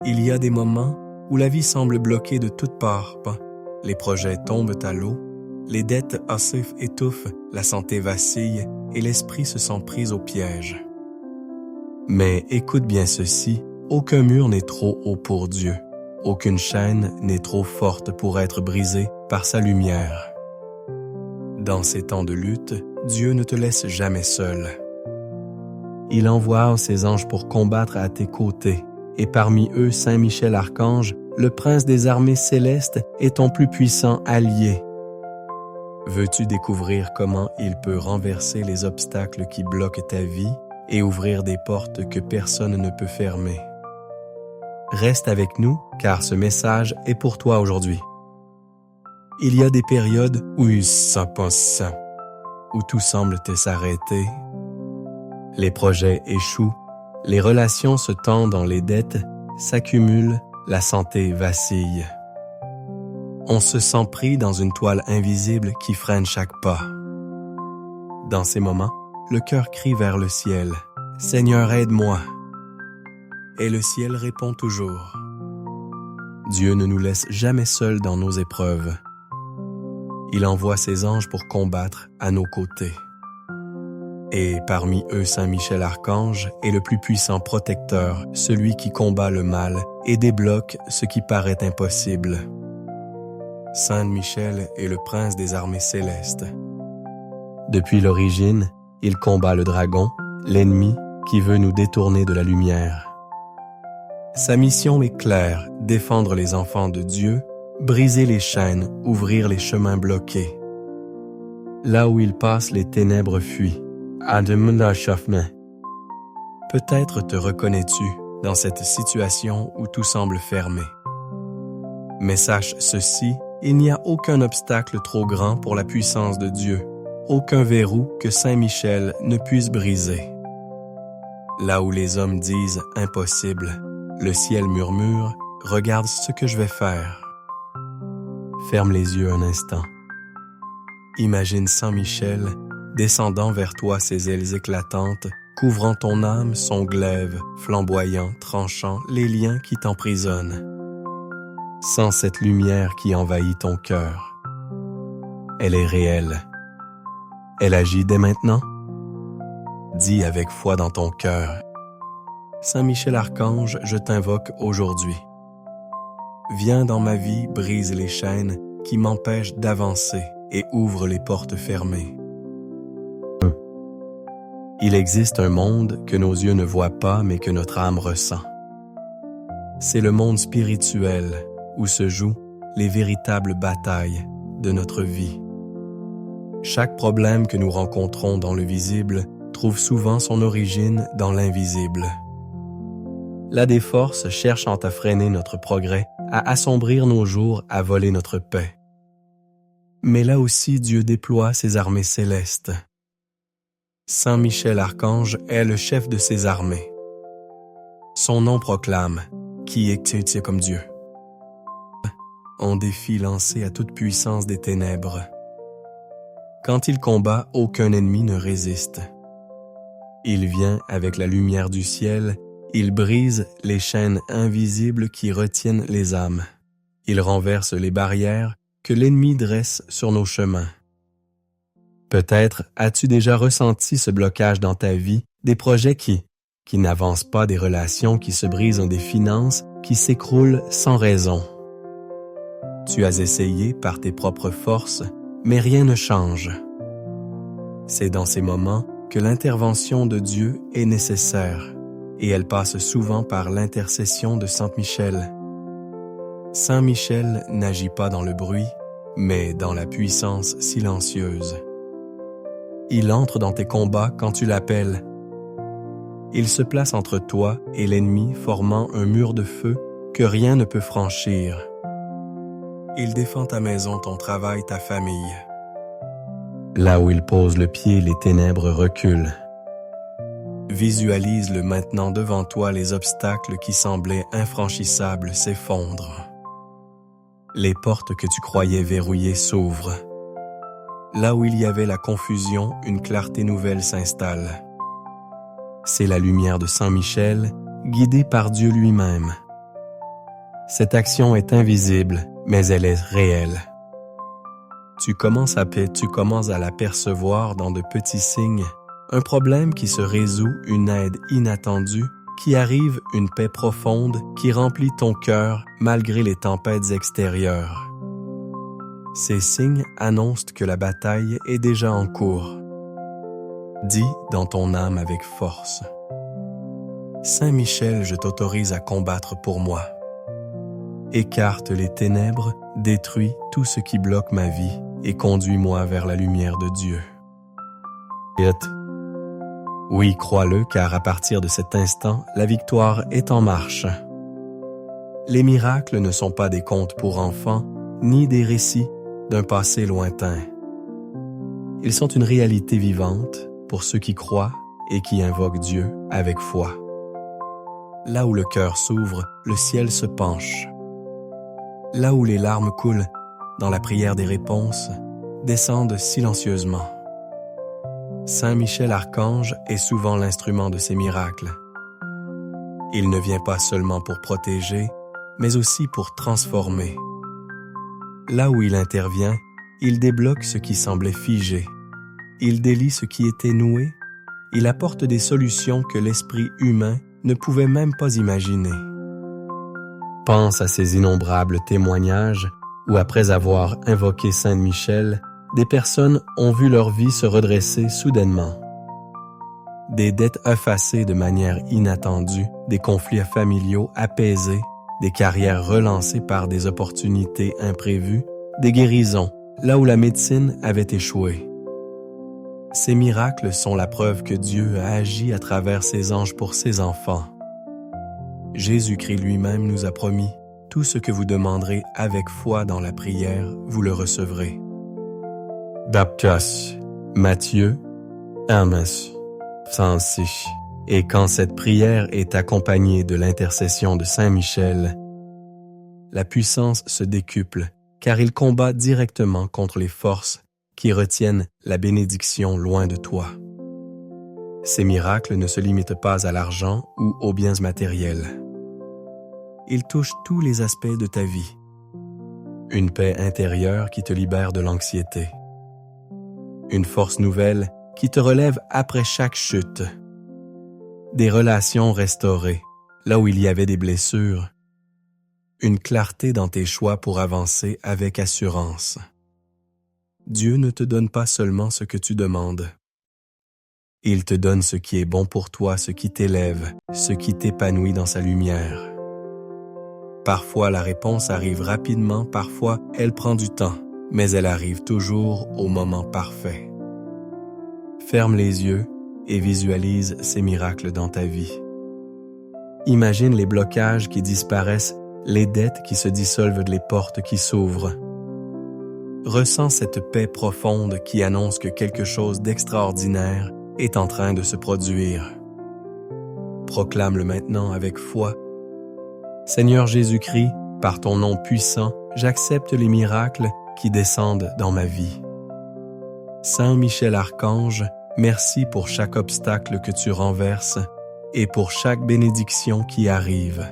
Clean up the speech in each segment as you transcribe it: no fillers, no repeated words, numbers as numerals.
Il y a des moments où la vie semble bloquée de toutes parts. Les projets tombent à l'eau, les dettes étouffent, la santé vacille et l'esprit se sent pris au piège. Mais écoute bien ceci, aucun mur n'est trop haut pour Dieu. Aucune chaîne n'est trop forte pour être brisée par sa lumière. Dans ces temps de lutte, Dieu ne te laisse jamais seul. Il envoie ses anges pour combattre à tes côtés, et parmi eux Saint Michel Archange, le prince des armées célestes, est ton plus puissant allié. Veux-tu découvrir comment il peut renverser les obstacles qui bloquent ta vie et ouvrir des portes que personne ne peut fermer? Reste avec nous, car ce message est pour toi aujourd'hui. Il y a des périodes où ça passe, où tout semble s'arrêter. Les projets échouent, les relations se tendent dans les dettes, s'accumulent, la santé vacille. On se sent pris dans une toile invisible qui freine chaque pas. Dans ces moments, le cœur crie vers le ciel, « Seigneur, aide-moi !» Et le ciel répond toujours. Dieu ne nous laisse jamais seuls dans nos épreuves. Il envoie ses anges pour combattre à nos côtés. Et parmi eux, Saint Michel Archange est le plus puissant protecteur, celui qui combat le mal et débloque ce qui paraît impossible. Saint Michel est le prince des armées célestes. Depuis l'origine, il combat le dragon, l'ennemi qui veut nous détourner de la lumière. Sa mission est claire, défendre les enfants de Dieu, briser les chaînes, ouvrir les chemins bloqués. Là où il passe, les ténèbres fuient. Peut-être te reconnais-tu dans cette situation où tout semble fermé. Mais sache ceci, il n'y a aucun obstacle trop grand pour la puissance de Dieu, aucun verrou que Saint Michel ne puisse briser. Là où les hommes disent « impossible », le ciel murmure « regarde ce que je vais faire ». Ferme les yeux un instant. Imagine Saint Michel descendant vers toi ses ailes éclatantes, couvrant ton âme, son glaive, flamboyant, tranchant les liens qui t'emprisonnent. Sens cette lumière qui envahit ton cœur. Elle est réelle. Elle agit dès maintenant. Dis avec foi dans ton cœur. Saint Michel Archange, je t'invoque aujourd'hui. Viens dans ma vie, brise les chaînes qui m'empêchent d'avancer et ouvre les portes fermées. Il existe un monde que nos yeux ne voient pas mais que notre âme ressent. C'est le monde spirituel où se jouent les véritables batailles de notre vie. Chaque problème que nous rencontrons dans le visible trouve souvent son origine dans l'invisible. Là des forces cherchant à freiner notre progrès, à assombrir nos jours, à voler notre paix. Mais là aussi Dieu déploie ses armées célestes. Saint Michel Archange est le chef de ses armées. Son nom proclame « Qui est comme Dieu ?» On défie lancé à toute puissance des ténèbres. Quand il combat, aucun ennemi ne résiste. Il vient avec la lumière du ciel, il brise les chaînes invisibles qui retiennent les âmes. Il renverse les barrières que l'ennemi dresse sur nos chemins. Peut-être as-tu déjà ressenti ce blocage dans ta vie, des projets qui n'avancent pas, des relations qui se brisent, des finances qui s'écroulent sans raison. Tu as essayé par tes propres forces, mais rien ne change. C'est dans ces moments que l'intervention de Dieu est nécessaire, et elle passe souvent par l'intercession de Saint Michel. Saint Michel n'agit pas dans le bruit, mais dans la puissance silencieuse. Il entre dans tes combats quand tu l'appelles. Il se place entre toi et l'ennemi, formant un mur de feu que rien ne peut franchir. Il défend ta maison, ton travail, ta famille. Là où il pose le pied, les ténèbres reculent. Visualise-le maintenant devant toi, les obstacles qui semblaient infranchissables s'effondrent. Les portes que tu croyais verrouillées s'ouvrent. Là où il y avait la confusion, une clarté nouvelle s'installe. C'est la lumière de Saint Michel, guidée par Dieu lui-même. Cette action est invisible, mais elle est réelle. Tu commences à l'apercevoir dans de petits signes, un problème qui se résout, une aide inattendue, qui arrive, une paix profonde qui remplit ton cœur malgré les tempêtes extérieures. Ces signes annoncent que la bataille est déjà en cours. Dis dans ton âme avec force: Saint Michel, je t'autorise à combattre pour moi. Écarte les ténèbres, détruis tout ce qui bloque ma vie et conduis-moi vers la lumière de Dieu. Oui, crois-le, car à partir de cet instant, la victoire est en marche. Les miracles ne sont pas des contes pour enfants, ni des récits d'un passé lointain. Ils sont une réalité vivante pour ceux qui croient et qui invoquent Dieu avec foi. Là où le cœur s'ouvre, le ciel se penche. Là où les larmes coulent, dans la prière des réponses, descendent silencieusement. Saint Michel Archange est souvent l'instrument de ces miracles. Il ne vient pas seulement pour protéger, mais aussi pour transformer. Là où il intervient, il débloque ce qui semblait figé. Il délie ce qui était noué. Il apporte des solutions que l'esprit humain ne pouvait même pas imaginer. Pense à ces innombrables témoignages où, après avoir invoqué Saint Michel, des personnes ont vu leur vie se redresser soudainement. Des dettes effacées de manière inattendue, des conflits familiaux apaisés, des carrières relancées par des opportunités imprévues, des guérisons là où la médecine avait échoué. Ces miracles sont la preuve que Dieu a agi à travers ses anges pour ses enfants. Jésus-Christ lui-même nous a promis: tout ce que vous demanderez avec foi dans la prière, vous le recevrez. Baptiste, Matthieu, Amos, Sansi. Et quand cette prière est accompagnée de l'intercession de Saint Michel, la puissance se décuple, car il combat directement contre les forces qui retiennent la bénédiction loin de toi. Ces miracles ne se limitent pas à l'argent ou aux biens matériels. Ils touchent tous les aspects de ta vie. Une paix intérieure qui te libère de l'anxiété. Une force nouvelle qui te relève après chaque chute. Des relations restaurées, là où il y avait des blessures. Une clarté dans tes choix pour avancer avec assurance. Dieu ne te donne pas seulement ce que tu demandes. Il te donne ce qui est bon pour toi, ce qui t'élève, ce qui t'épanouit dans sa lumière. Parfois, la réponse arrive rapidement, parfois, elle prend du temps, mais elle arrive toujours au moment parfait. Ferme les yeux et visualise ces miracles dans ta vie. Imagine les blocages qui disparaissent, les dettes qui se dissolvent, les portes qui s'ouvrent. Ressens cette paix profonde qui annonce que quelque chose d'extraordinaire est en train de se produire. Proclame-le maintenant avec foi. Seigneur Jésus-Christ, par ton nom puissant, j'accepte les miracles qui descendent dans ma vie. Saint Michel Archange, merci pour chaque obstacle que tu renverses et pour chaque bénédiction qui arrive.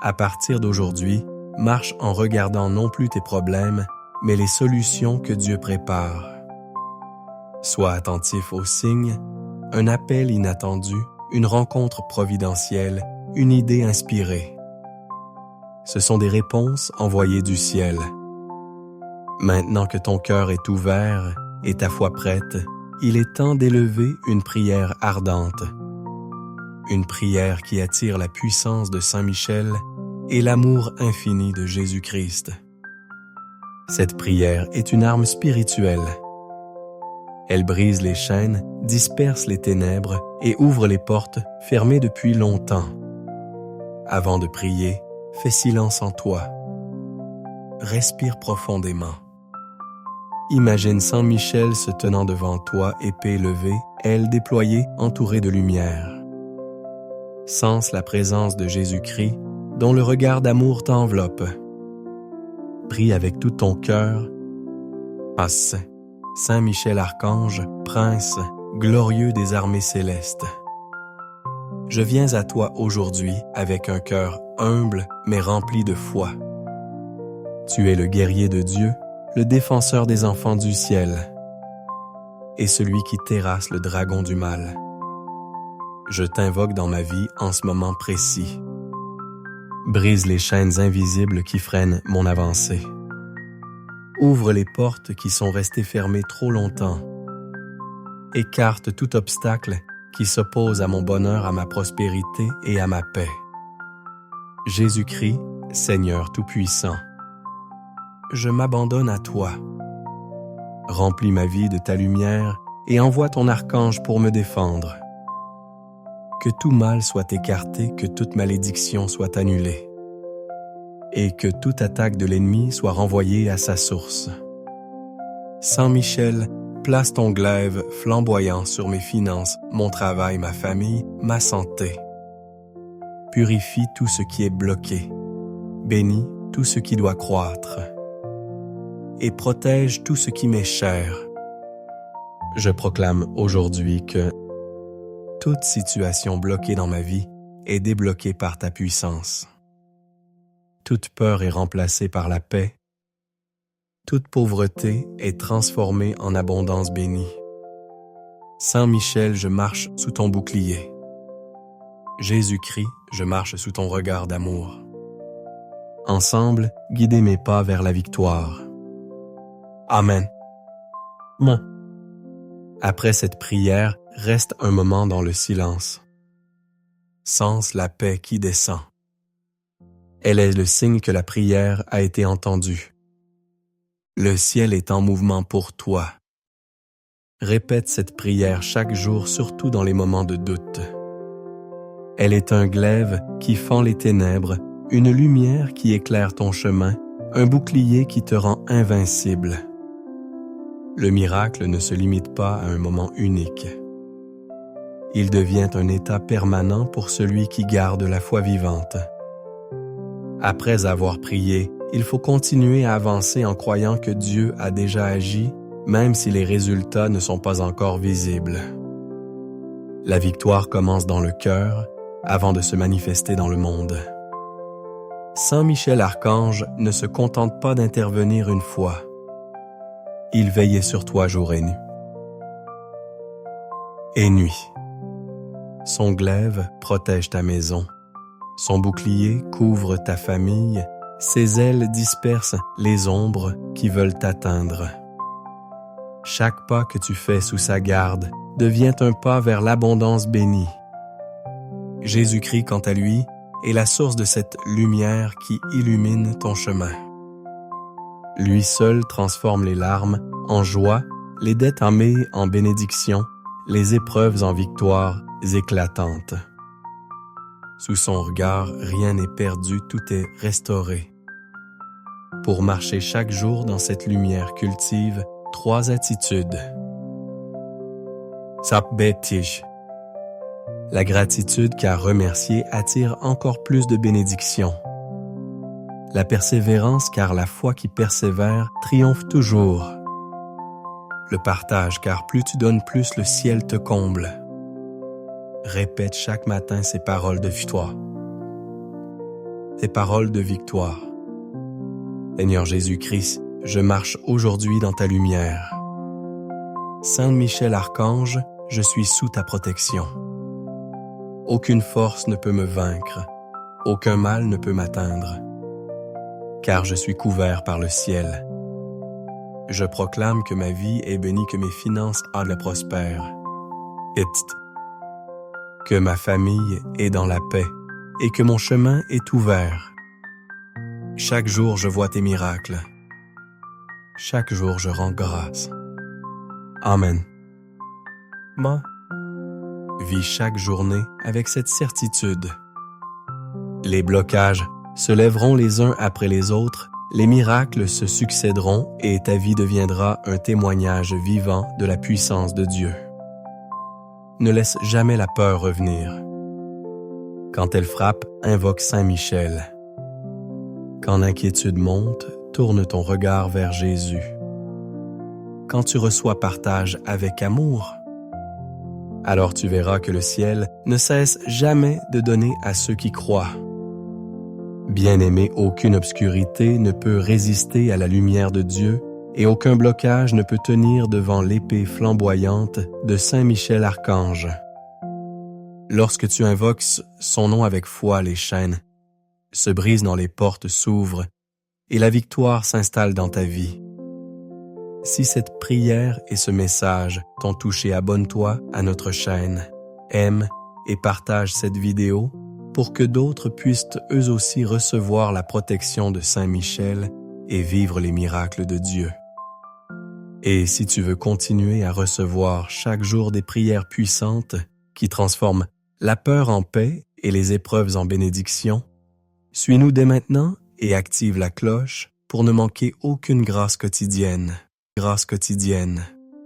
À partir d'aujourd'hui, marche en regardant non plus tes problèmes, mais les solutions que Dieu prépare. Sois attentif aux signes, un appel inattendu, une rencontre providentielle, une idée inspirée. Ce sont des réponses envoyées du ciel. Maintenant que ton cœur est ouvert et ta foi prête, il est temps d'élever une prière ardente. Une prière qui attire la puissance de Saint Michel et l'amour infini de Jésus-Christ. Cette prière est une arme spirituelle. Elle brise les chaînes, disperse les ténèbres et ouvre les portes fermées depuis longtemps. Avant de prier, fais silence en toi. Respire profondément. Imagine Saint Michel se tenant devant toi, épée levée, aile déployée, entourée de lumière. Sens la présence de Jésus-Christ, dont le regard d'amour t'enveloppe. Prie avec tout ton cœur. Saint Michel Archange, prince, glorieux des armées célestes. je viens à toi aujourd'hui avec un cœur humble mais rempli de foi. Tu es le guerrier de Dieu, le défenseur des enfants du ciel, et celui qui terrasse le dragon du mal. Je t'invoque dans ma vie en ce moment précis. Brise les chaînes invisibles qui freinent mon avancée. Ouvre les portes qui sont restées fermées trop longtemps. Écarte tout obstacle qui s'oppose à mon bonheur, à ma prospérité et à ma paix. Jésus-Christ, Seigneur Tout-Puissant, je m'abandonne à toi. Remplis ma vie de ta lumière et envoie ton archange pour me défendre. Que tout mal soit écarté, que toute malédiction soit annulée, et que toute attaque de l'ennemi soit renvoyée à sa source. Saint Michel, place ton glaive flamboyant sur mes finances, mon travail, ma famille, ma santé. Purifie tout ce qui est bloqué, bénis tout ce qui doit croître, et protège tout ce qui m'est cher. Je proclame aujourd'hui que toute situation bloquée dans ma vie est débloquée par ta puissance. Toute peur est remplacée par la paix. Toute pauvreté est transformée en abondance bénie. Saint Michel, je marche sous ton bouclier. Jésus-Christ, je marche sous ton regard d'amour. Ensemble, guidez mes pas vers la victoire. Amen. Après cette prière, reste un moment dans le silence. Sens la paix qui descend. Elle est le signe que la prière a été entendue. Le ciel est en mouvement pour toi. Répète cette prière chaque jour, surtout dans les moments de doute. Elle est un glaive qui fend les ténèbres, une lumière qui éclaire ton chemin, un bouclier qui te rend invincible. Le miracle ne se limite pas à un moment unique. Il devient un état permanent pour celui qui garde la foi vivante. Après avoir prié, il faut continuer à avancer en croyant que Dieu a déjà agi, même si les résultats ne sont pas encore visibles. La victoire commence dans le cœur avant de se manifester dans le monde. Saint Michel Archange ne se contente pas d'intervenir une fois. Il veillait sur toi jour et nuit. Et nuit. Son glaive protège ta maison. Son bouclier couvre ta famille. Ses ailes dispersent les ombres qui veulent t'atteindre. Chaque pas que tu fais sous sa garde devient un pas vers l'abondance bénie. Jésus-Christ, quant à lui, est la source de cette lumière qui illumine ton chemin. Lui seul transforme les larmes en joie, les dettes amées en bénédiction, les épreuves en victoires éclatantes. Sous son regard, rien n'est perdu, tout est restauré. Pour marcher chaque jour dans cette lumière, cultive 3 attitudes. Sapbetish. La gratitude car remercier attire encore plus de bénédictions. La persévérance car la foi qui persévère triomphe toujours. Le partage car plus tu donnes, plus le ciel te comble. Répète chaque matin ces paroles de victoire. Ces paroles de victoire. Seigneur Jésus-Christ, je marche aujourd'hui dans ta lumière. Saint Michel Archange, je suis sous ta protection. Aucune force ne peut me vaincre, aucun mal ne peut m'atteindre, car je suis couvert par le ciel. Je proclame que ma vie est bénie, que mes finances prospèrent. Que ma famille est dans la paix et que mon chemin est ouvert. Chaque jour, je vois tes miracles. Chaque jour, je rends grâce. Amen. Vis chaque journée avec cette certitude. Les blocages se lèveront les uns après les autres, les miracles se succéderont et ta vie deviendra un témoignage vivant de la puissance de Dieu. Ne laisse jamais la peur revenir. Quand elle frappe, invoque Saint Michel. Quand l'inquiétude monte, tourne ton regard vers Jésus. Quand tu reçois, partage avec amour. Alors tu verras que le ciel ne cesse jamais de donner à ceux qui croient. Bien-aimé, aucune obscurité ne peut résister à la lumière de Dieu et aucun blocage ne peut tenir devant l'épée flamboyante de Saint Michel Archange. Lorsque tu invoques son nom avec foi, les chaînes se brisent dans les portes s'ouvrent et la victoire s'installe dans ta vie. Si cette prière et ce message t'ont touché, abonne-toi à notre chaîne, aime et partage cette vidéo pour que d'autres puissent eux aussi recevoir la protection de Saint Michel et vivre les miracles de Dieu. Et si tu veux continuer à recevoir chaque jour des prières puissantes qui transforment la peur en paix et les épreuves en bénédiction, suis-nous dès maintenant et active la cloche pour ne manquer aucune grâce quotidienne. Grâce quotidienne.